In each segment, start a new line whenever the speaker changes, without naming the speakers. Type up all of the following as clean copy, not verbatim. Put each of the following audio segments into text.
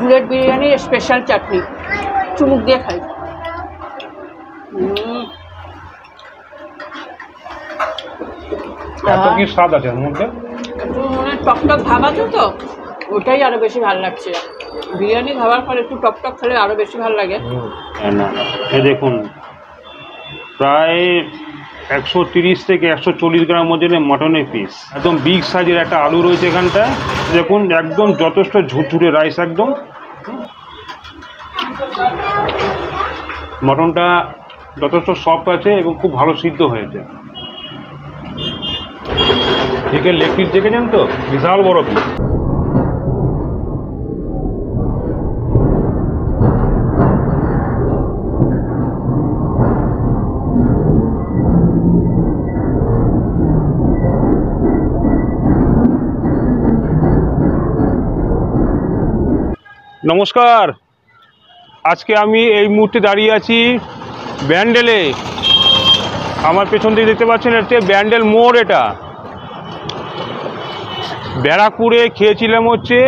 Bullet বিরিয়ানির special চাটনি, চুমুক দিয়ে খাই।
এত কি স্বাদ আছে এর মধ্যে,
একটু মানে টকটক ভাব আছে তো, ওটাই আরো বেশি ভালো লাগছে। বিরিয়ানি খাওয়ার পর একটু টকটক খেলে আরো বেশি ভালো লাগে।
না এই দেখুন প্রায় 130 থেকে 140 গ্রাম ওজনের মটনের পিস, একদম বিগ সাইজের একটা আলু রয়েছে এখানটায়। দেখুন একদম যথেষ্ট ঝুরঝুরে রাইস, একদম মটনটা যথেষ্ট সফট আছে এবং খুব ভালো সিদ্ধ হয়েছে। চিকেন লেগ পিস দেখেছেন তো, বিশাল বড় পিস। নমস্কার, আজকে আমি এই মুহূর্তে দাঁড়িয়ে আছি ব্যান্ডেলে। আমার পেছন দিকে দেখতে পাচ্ছেন এটা ব্যান্ডেল মোড়। এটা ব্যারাকপুরে খেয়েছিলাম হচ্ছে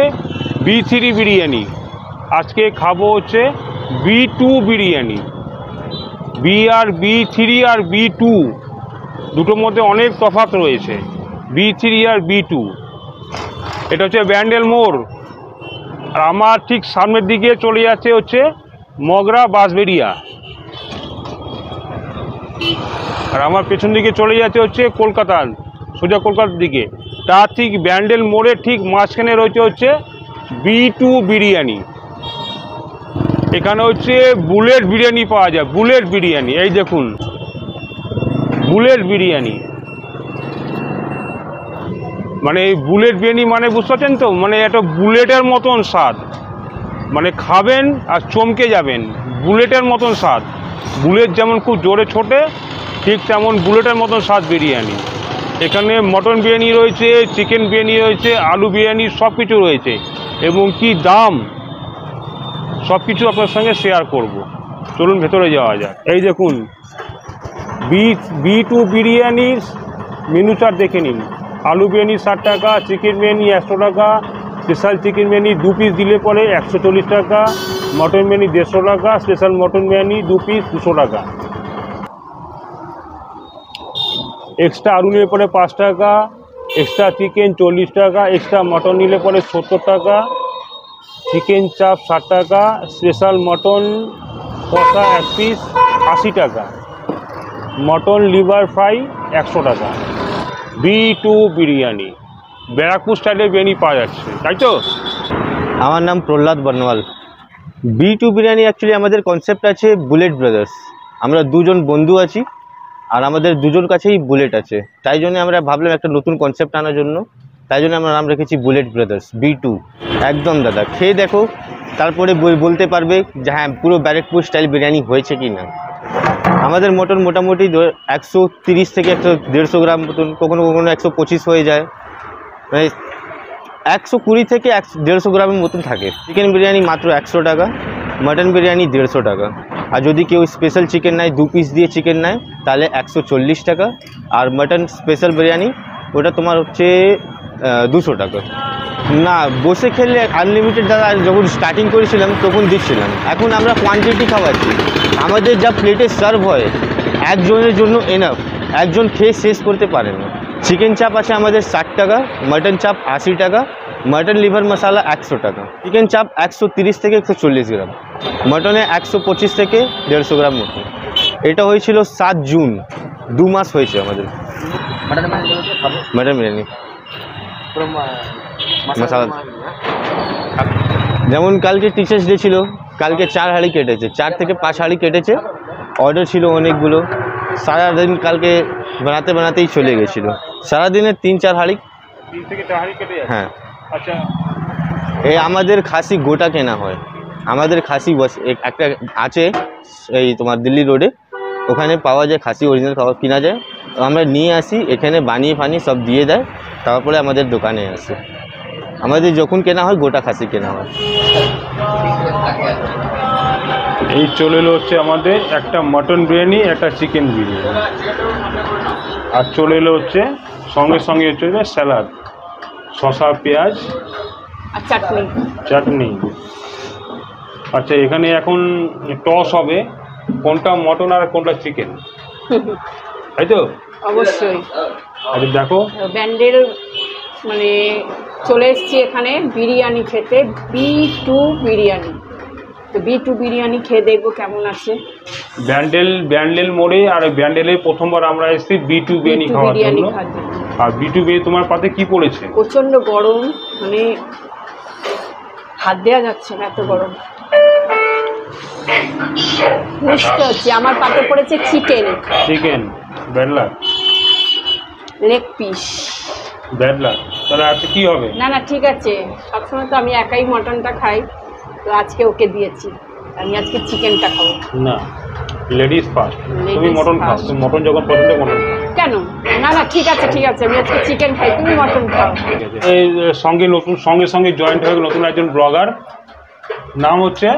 B3 বিরিয়ানি, আজকে খাবো হচ্ছে B2 বিরিয়ানি। B3 আর B2 দুটোর মধ্যে অনেক তফাৎ রয়েছে, B3 আর B2। এটা হচ্ছে ব্যান্ডেল মোড়, আর আমার ঠিক সামনের দিকে চলে যাচ্ছে হচ্ছে মগরা বাঁশবেড়িয়া, আর আমার পেছন দিকে চলে যাচ্ছে হচ্ছে কলকাতার, সোজা কলকাতার দিকে। তার ঠিক ব্যান্ডেল মোড়ে ঠিক মাঝখানে রয়েছে হচ্ছে B2 বিরিয়ানি। এখানে হচ্ছে বুলেট বিরিয়ানি পাওয়া যায়, বুলেট বিরিয়ানি। এই দেখুন বুলেট বিরিয়ানি, মানে এই বুলেট বিরিয়ানি মানে বুঝতে পারছেন তো, মানে একটা বুলেটের মতন স্বাদ, মানে খাবেন আর চমকে যাবেন, বুলেটের মতন স্বাদ। বুলেট যেমন খুব জোরে ছোটে, ঠিক তেমন বুলেটের মতন স্বাদ বিরিয়ানি। এখানে মটন বিরিয়ানি রয়েছে, চিকেন বিরিয়ানি রয়েছে, আলু বিরিয়ানি, সব কিছু রয়েছে। এবং কি দাম সব কিছু আপনার সঙ্গে শেয়ার করব। চলুন ভেতরে যাওয়া যাক। এই দেখুন B2 বিরিয়ানির মেনু চার্ট দেখে নিন। আলু বিরিয়ানি 60 টাকা, চিকেন বিরিয়ানি 100 টাকা, স্পেশাল চিকেন বিরিয়ানি 2 পিস দিলে পরে 140 টাকা, মটন বিরিয়ানি 150 টাকা, স্পেশাল মটন বিরিয়ানি 2 পিস 200 টাকা, এক্সট্রা আলু নিলে পরে 5 টাকা, এক্সট্রা চিকেন 40 টাকা, এক্সট্রা মটন নিলে পরে 70 টাকা, চিকেন চাপ 60 টাকা, স্পেশাল মটন কষা 1 পিস 80 টাকা, মটন লিভার ফ্রাই 100 টাকা। B2 বিরিয়ানি, ব্যারাকপুর স্টাইলের বিরিয়ানি পাওয়া যাচ্ছে, তাই তো?
আমার নাম প্রহ্লাদ বর্ণওয়াল। B2 বিরিয়ানি অ্যাকচুয়ালি আমাদের কনসেপ্ট আছে বুলেট ব্রাদার্স। আমরা দুজন বন্ধু আছি, আর আমাদের দুজন কাছেই বুলেট আছে, তাই জন্য আমরা ভাবলাম একটা নতুন কনসেপ্ট আনার জন্য, তাই জন্য আমরা নাম রেখেছি বুলেট ব্রাদার্স B2। একদম দাদা, খেয়ে দেখো, তারপরে বলতে পারবে যে হ্যাঁ পুরো ব্যারাকপুর স্টাইল বিরিয়ানি হয়েছে কি না। আমাদের মটন মোটামুটি 130 থেকে 150 গ্রাম মতন, কখনো কখনো 125 হয়ে যায়, মানে 120 থেকে 150 গ্রামের মতন থাকে। চিকেন বিরিয়ানি মাত্র 100 টাকা, মটন বিরিয়ানি 150 টাকা, আর যদি কেউ স্পেশাল চিকেন নেয় 2 পিস দিয়ে চিকেন নেয় তাহলে 140 টাকা, আর মটন স্পেশাল বিরিয়ানি ওটা তোমার হচ্ছে 200 টাকা। না, বসে খেলে আনলিমিটেড দাদা, যখন স্টার্টিং করেছিলাম তখন দিচ্ছিলাম, এখন আমরা কোয়ান্টিটি খাওয়াচ্ছি। আমাদের যা প্লেটে সার্ভ হয় একজনের জন্য এনাফ, একজন খেয়ে শেষ করতে পারে না। চিকেন চাপ আছে আমাদের 60 টাকা, মটন চাপ 80 টাকা, মটন লিভার মশলা 100 টাকা, চিকেন চাপ 130 থেকে 140 গ্রাম, মটনে 125 থেকে 150 গ্রাম মতো। এটা হয়েছিল 7 জুন, 2 মাস হয়েছে আমাদের। মটন বিরিয়ানি মশলা, যেমন কালকে টিচার্স ডে ছিল, কালকে 4 হাঁড়ি কেটেছে, 4 থেকে 5 হাঁড়ি কেটেছে। অর্ডার ছিল অনেকগুলো, সারাদিন কালকে বানাতে বানাতেই চলে গেছিলো। সারাদিনে 3-4 হাঁড়ি,
3 থেকে 4 হাঁড়ি কেটে যায়।
হ্যাঁ।
আচ্ছা,
এই আমাদের খাসি গোটা কেনা হয়, আমাদের খাসি একটা আছে এই তোমার দিল্লি রোডে, ওখানে পাওয়া যায় খাসি, অরিজিনাল খাবার কিনা যায়, আমরা নিয়ে আসি, এখানে বানিয়ে ফানিয়ে সব দিয়ে দেয়, তারপরে আমাদের দোকানে আসে। আমাদের যখন কেনা হয় গোটা খাসি কেনা হয়।
এই চলে এলো হচ্ছে আমাদের একটা মটন বিরিয়ানি, একটা চিকেন বিরিয়ানি, আর চলে এলো হচ্ছে সঙ্গে সঙ্গে হচ্ছে স্যালাড, শসা, পেঁয়াজ
আর চাটনি।
আচ্ছা, এখানে এখন টস হবে কোনটা মটন আর কোনটা চিকেন, তাই তো?
অবশ্যই।
আচ্ছা দেখো,
ব্যান্ডেল মানে চলে এসছি এখানে বিরিয়ানি খেতে, B2 বিরিয়ানি। তো B2 বিরিয়ানি খেয়ে দেখবো কেমন আছে।
ব্যান্ডেল মোড়ে, আর ব্যান্ডেলে প্রথমবার আমরা এসেছি B2 বিরিয়ানি খাওয়ার জন্য। আর B2 বিরিয়ানি তোমার পাতে কি পড়েছে?
প্রচন্ড গরম, মানে হাত দেওয়া যাচ্ছে না, এত গরম। বুঝতে হচ্ছে আমার পাতে পড়েছে চিকেন
ব্যাডলার,
লেগ পিস।
ব্যাডলার, তাহলে আজকে কি হবে?
না না ঠিক আছে, সবসময় তো আমি একাই মটনটা খাই, তো আজকে ওকে দিয়েছি, আমি আজকে চিকেনটা খাবো।
না, লেডিস ফার্স্ট, তুমি মটন খাও, তুমি মটন যখন পছন্দ মটন খাও।
কেন? না না ঠিক আছে, আমি আজকে চিকেন খাই, তুমি মটন খাও।
ঠিক আছে। এই সঙ্গে জয়েন্ট হয়ে নতুন একজন ব্লগার, নাম হচ্ছে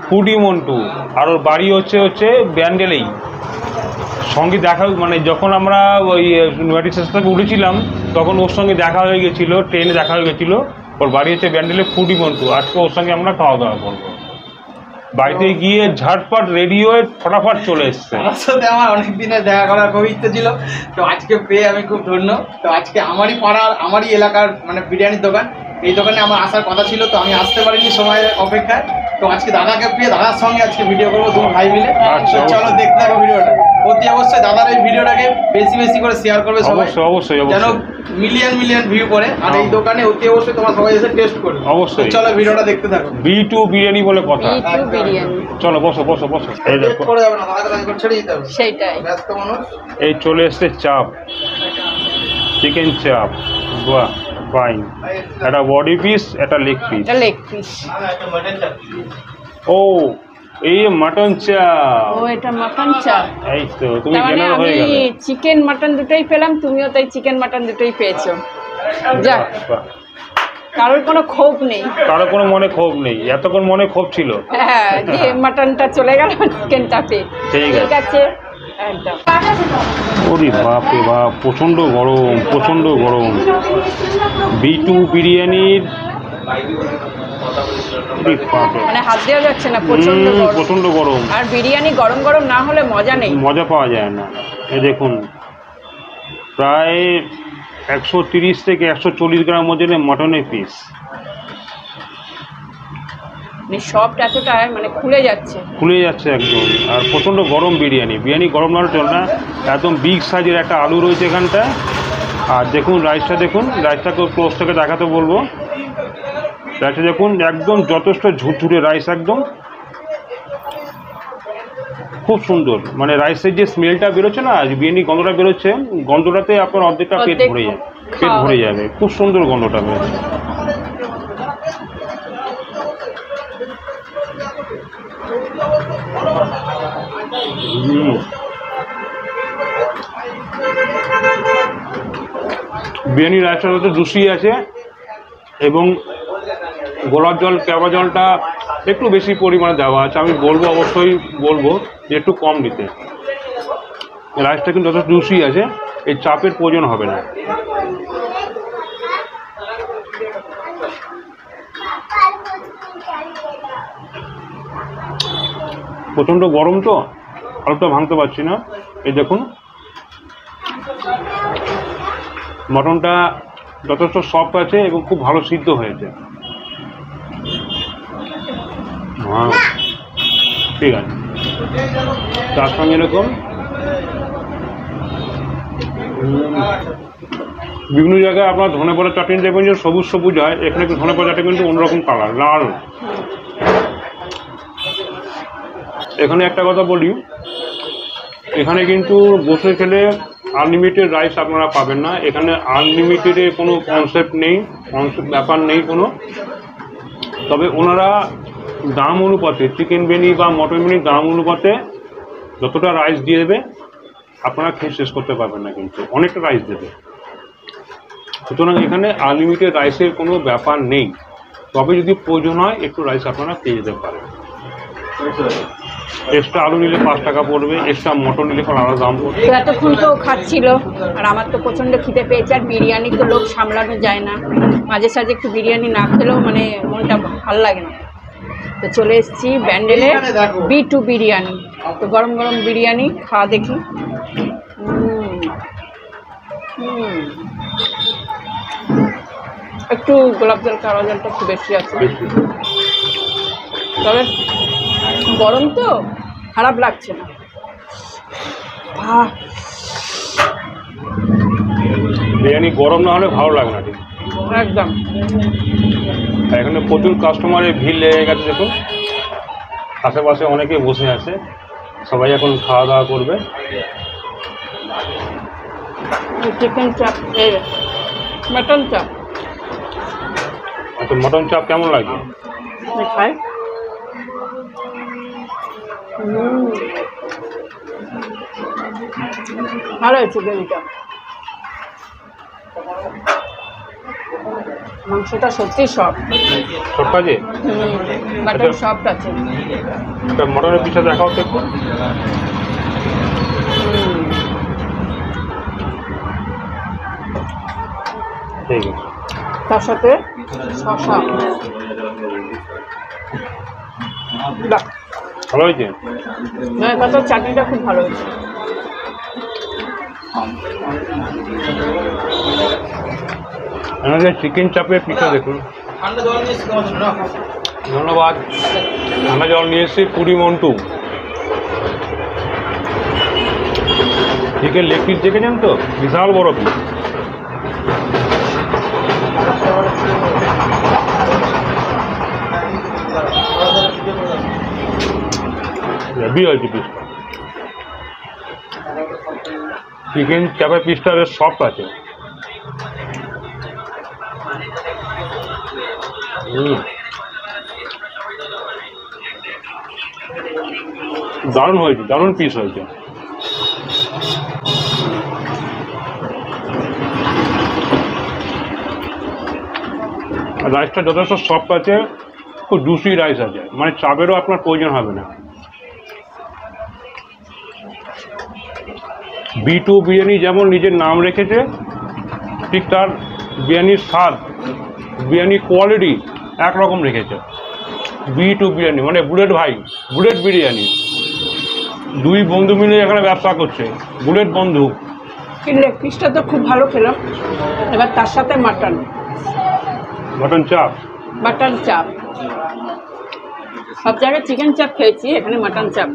ফুডি মন্টু, আর ওর বাড়ি হচ্ছে ব্যান্ডেলেই। সঙ্গে দেখা, মানে যখন আমরা ওই নয়াটি স্টেশন থেকে উঠেছিলাম তখন ওর সঙ্গে দেখা হয়ে গেছিলো, ট্রেনে দেখা হয়ে গেছিলো। ওর বাড়ি হচ্ছে ব্যান্ডেলে, ফুডি মন্টু। আজকে ওর সঙ্গে আমরা খাওয়া দাওয়া করবো। বাড়িতে গিয়ে ঝাটপাট রেডি হয়ে ফটাফট চলে এসছে।
আমার সাথে আমার অনেক দিনের দেখা করার খুব ইচ্ছে ছিল, তো আজকে পেয়ে আমি খুব ধন্য। তো আজকে আমারই পাড়ার, আমারই এলাকার মানে বিরিয়ানির দোকান, এই দোকানে আমার আসার কথা ছিল, তো আমি আসতে পারিনি সময়ের অপেক্ষায়। তো আজকে দাদাকে পেয়ে দাদার সঙ্গে আজকে ভিডিও করবো, দু ভাই মিলে।
আচ্ছা,
তো চলো দেখতে থাকো ভিডিওটা। অতি অবশ্যই দাদার এই ভিডিওটাকে বেশি করে শেয়ার করবে সবাই,
অবশ্যই
যেন মিলিয়ন ভিউ করে। আর এই দোকানে অতি অবশ্যই তোমার সবাই এসে টেস্ট করবে।
অবশ্যই।
চলো ভিডিওটা দেখতে থাকো।
B2 বিরিয়ানি বলে কথা।
B2 বিরিয়ানি।
চলো বসো। এই দেখো,
করে যাবে না, দাদাকে দাঁড়িয়ে করে ছেড়ে দিতে হবে,
সেইটাই।
ব্যস্ত মানুষ।
এই চলে এসছে চাপ, চিকেন চাপ। বাহ, ফাইন। একটা বডি পিস, একটা লেগ পিস।
এটা লেগ পিস।
ও, এই মটন চাপ।
ও এটা মটন চাপ।
এই তো তুমি
তার মানে
জেনারেল
আমি
হয়ে গেলে।
চিকেন মটন দুটোই পেলাম, তুমিও তাই চিকেন মটন দুটোই পেয়েছো। যাক,
বাহ,
কারোর কোনো ক্ষোভ নেই।
কারো কোনো মনে ক্ষোভ নেই, এতক্ষণ মনে ক্ষোভ ছিল।
হ্যাঁ, যে মটনটা চলে গেল চিকেনটা পেয়ে।
ঠিক
আছে একদম।
ওরে বাপ রে বাপ, প্রচণ্ড গরম। B2 বিরিয়ানির
মানে হাত দেওয়া যাচ্ছে না, প্রচন্ড
গরম।
আর বিরিয়ানি গরম না হলে মজা নেই,
মজা পাওয়া যায় না। এই দেখুন, প্রায় 130 থেকে 140 গ্রাম ওজনের মটনের পিস।
সফট এতটা মানে খুলে যাচ্ছে
একদম। আর প্রচণ্ড গরম বিরিয়ানি গরম না চল না। একদম বিগ সাইজের একটা আলু রয়েছে এখানটায়। আর দেখুন রাইসটাকে ক্লোজ থেকে দেখাতে বলবো। রাইসটা দেখুন, একদম যথেষ্ট ঝুরঝুরে রাইস, একদম খুব সুন্দর। মানে রাইসের যে স্মেলটা বেরোচ্ছে না, বিরিয়ানি গন্ধটা বেরোচ্ছে, গন্ধটাতে আপনার অর্ধেকটা পেট ভরে যাবে। খুব সুন্দর গন্ধটা বেরোচ্ছে। বিরিয়ানি রাইসটা হচ্ছে জুসি আছে, এবং গোলাপ জল, কেওড়া জলটা একটু বেশি পরিমাণে দেওয়া আছে। আমি অবশ্যই বলবো যে একটু কম দিতে। রাইসটা কিন্তু যথেষ্ট জুসি আছে, এই চাপের প্রয়োজন হবে না। প্রচণ্ড গরম তো, আলুটা ভাঙতে পারছি না। এই দেখুন, মটনটা যথেষ্ট সফট আছে এবং খুব ভালো সিদ্ধ হয়েছে। হ্যাঁ, ঠিক আছে। তার সঙ্গে এরকম বিভিন্ন জায়গায় আপনার ধনেপাতা চাটনি দেখবেন যে সবুজ হয়, এখানে একটু ধনেপাতা চাটনি কিন্তু অন্যরকম কালার, লাল। এখানে একটা কথা বলি, এখানে কিন্তু বসে খেলে আনলিমিটেড রাইস আপনারা পাবেন না। এখানে আনলিমিটেডের কোনো কনসেপ্ট নেই, ব্যাপার নেই কোনো। তবে ওনারা দাম অনুপাতে, চিকেন বিরিয়ানি বা মটন বিরিয়ানির দাম অনুপাতে যতটা রাইস দিয়ে দেবে আপনারা খেয়ে শেষ করতে পারবেন না, কিন্তু অনেকটা রাইস দেবে। সুতরাং এখানে আনলিমিটেড রাইসের কোনো ব্যাপার নেই। তবে যদি প্রয়োজন হয় একটু রাইস আপনারা পেয়ে যেতে পারেন। এক্সট্রা আলু নিলে 5 টাকা পড়বে, এক্সট্রা মটন নিলে আলাদা দাম পড়বে।
এতক্ষণ তো খাচ্ছিল, আর আমার তো প্রচণ্ড খিদে পেয়েছে। আর বিরিয়ানি তো লোক সামলানো যায় না, মাঝে সাঝে একটু বিরিয়ানি না খেলেও মানে মনটা ভালো লাগে না। তো চলে এসেছি ব্যান্ডেলে
এইখানে দেখো।
B2 বিরিয়ানি। তো গরম গরম বিরিয়ানি খাওয়া দেখি। একটু গোলাপ জল কালো জলটা একটু বেশি আছে, তবে গরম তো খারাপ লাগছে না।
বিরিয়ানি গরম না হলে ভালো লাগে না ঠিক।
একদম
আর এখানে প্রচুর কাস্টমারের ভিড় লেগে গেছে, দেখুন আশেপাশে অনেকে বসে আছে, সবাই এখন খাওয়া দাওয়া করবে।
চিকেন চাপ, মটন চাপ
আচ্ছা, মটন চাপ কেমন লাগে?
খাই। ভালো হয়েছে চিকেনটা, মাংসটা সত্যি সফট,
ছোট আছে
বাটার সফট আছে।
একটা মটনের পিঠা দেখাও তো একটু। ঠিক আছে,
তার সাথে শসা, বাহ,
ভালো হয়েছে।
নয় পাতার চাটনিটা খুব ভালো হয়েছে।
আমাদের চিকেন চাপের পিঠা দেখুন।
ঠান্ডা জল নিয়ে এসেছি তোমার জন্য।
ধন্যবাদ। আমরা জল নিয়ে এসেছি 20 মন্টু। চিকেন লেগ পিস দেখেছেন তো, বিশাল বড় পিস। হেভি হয়েছে পিসটা। চিকেন চাপের পিসটা বেশ সফট আছে। দারুণ হয়েছে, দারুণ পিস হয়েছে। রাইসটা যথেষ্ট সফট আছে, খুব জুসি রাইস আছে, মানে চাপেরও আপনার প্রয়োজন হবে না। B2 বিরিয়ানি যেমন নিজের নাম রেখেছে, ঠিক তার বিরিয়ানির স্বাদ, বিরিয়ানি কোয়ালিটি একরকম রেখেছে। B2 বিরিয়ানি মানে বুলেট ভাই, বুলেট বিরিয়ানি। দুই বন্ধু মিলে এখানে ব্যবসা করছে, বুলেট বন্ধু।
লেগ পিসটা তো খুব ভালো খেলাম, এবার তার সাথে মাটন,
মটন চাপ,
মাটন চাপ। সব জায়গায় চিকেন চাপ খেয়েছি, এখানে মাটন চাপ।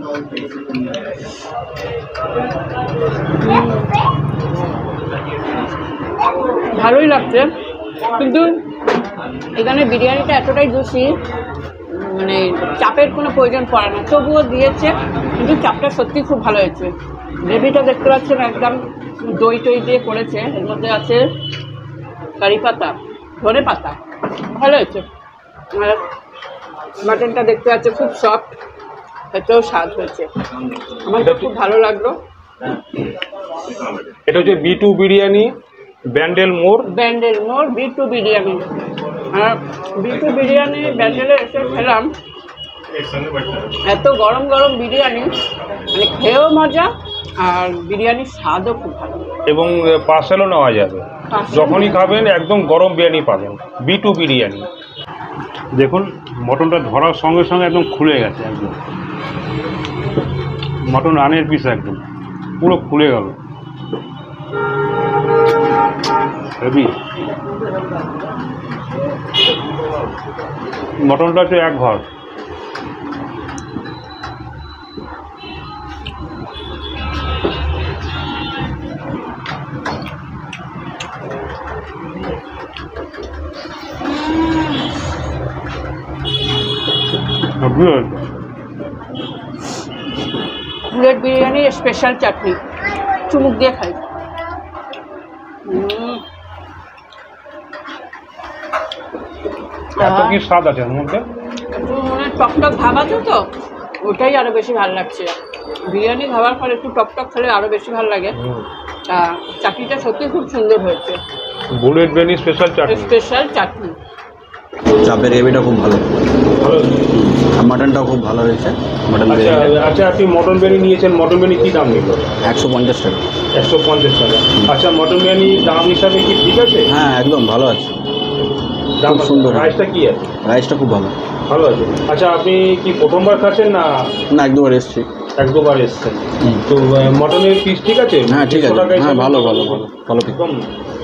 ভালোই লাগছে, কিন্তু এখানে বিরিয়ানিটা এতটাই জুসি, মানে চাপের কোনো প্রয়োজন পড়ে না, তবুও দিয়েছে। কিন্তু চাপটা সত্যি খুব ভালো হয়েছে। গ্রেভিটা দেখতে পাচ্ছেন একদম দই টই দিয়ে করেছে, এর মধ্যে আছে কারি পাতা, ধনে পাতা, ভালো হয়েছে। আর মাটনটা দেখতে পাচ্ছে খুব সফট, এতেও স্বাদ হয়েছে। আমার তো খুব ভালো লাগলো।
এটা হচ্ছে B2 বিরিয়ানি, ব্যান্ডেল মোড়।
ব্যান্ডেল মোড় B2 বিরিয়ানি। আর B2 বিরিয়ানি ব্যান্ডেলে এসে খেলাম, এত গরম গরম বিরিয়ানি, মানে খেয়েও মজা, আর বিরিয়ানির স্বাদও খুব ভালো।
এবং পার্সেলও নেওয়া যাবে, যখনই খাবেন একদম গরম বিরিয়ানি পাবেন। B2 বিরিয়ানি দেখুন, মটনটা ধরার সঙ্গে সঙ্গে একদম খুলে গেছে, একদম মটন রানের পিস একদম পুরো খুলে গেল। হেভি মটনটা হচ্ছে এক ঘর।
বুলেট বিরিয়ানির স্পেশাল চাটনি, চুমুক দিয়ে খাই।
এত কি স্বাদ আছে এর মধ্যে,
মানে টকটক ভাব আছে, তো ওটাই আরো বেশি ভালো লাগছে। বিরিয়ানি খাবার পর একটু টকটক খেলে আরো বেশি ভালো লাগে। চাটনিটা সত্যি খুব সুন্দর হয়েছে,
বুলেট বিরিয়ানি স্পেশাল চাটনি।
স্পেশাল চাটনি।
চাপের গ্রেভিটা খুব ভালো,
ভালো।
আর মাটনটাও খুব ভালো হয়েছে। মাটন
আচ্ছা
বিরিয়ানি
আচ্ছা, আপনি মটন বিরিয়ানি নিয়েছেন, মটন বিরিয়ানি কী দাম নিল?
150 টাকা।
150 টাকা। আচ্ছা, মটন বিরিয়ানি দাম হিসাবে কি ঠিক আছে?
হ্যাঁ, একদম ভালো আছে।
দাম
খুব সুন্দর।
রাইসটা কি আছে?
রাইসটা খুব ভালো।
ভালো আছে। আচ্ছা, আপনি কি প্রথমবার খাচ্ছেন না
না, একদুবার এসছি।
এক দুবার এসছেন?
হুম।
তো মটনের পিস ঠিক আছে?
হ্যাঁ, ঠিক আছে।
100 টাকা
হ্যাঁ,
হিসাবে
ভালো ভালো ভালো ভালো পিস।
একদম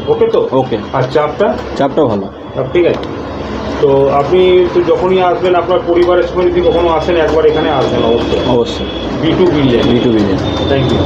ওকে তো?
ওকে।
আর চাপটা?
চাপটাও ভালো।
ঠিক আছে। তো আপনি তো যখনই আসবেন আপনার পরিবারের সঙ্গে যদি কখনো আসেন একবার এখানে আসবেন অবশ্যই।
অবশ্যই।
B2 biryani.
B2 biryani.
Thank you.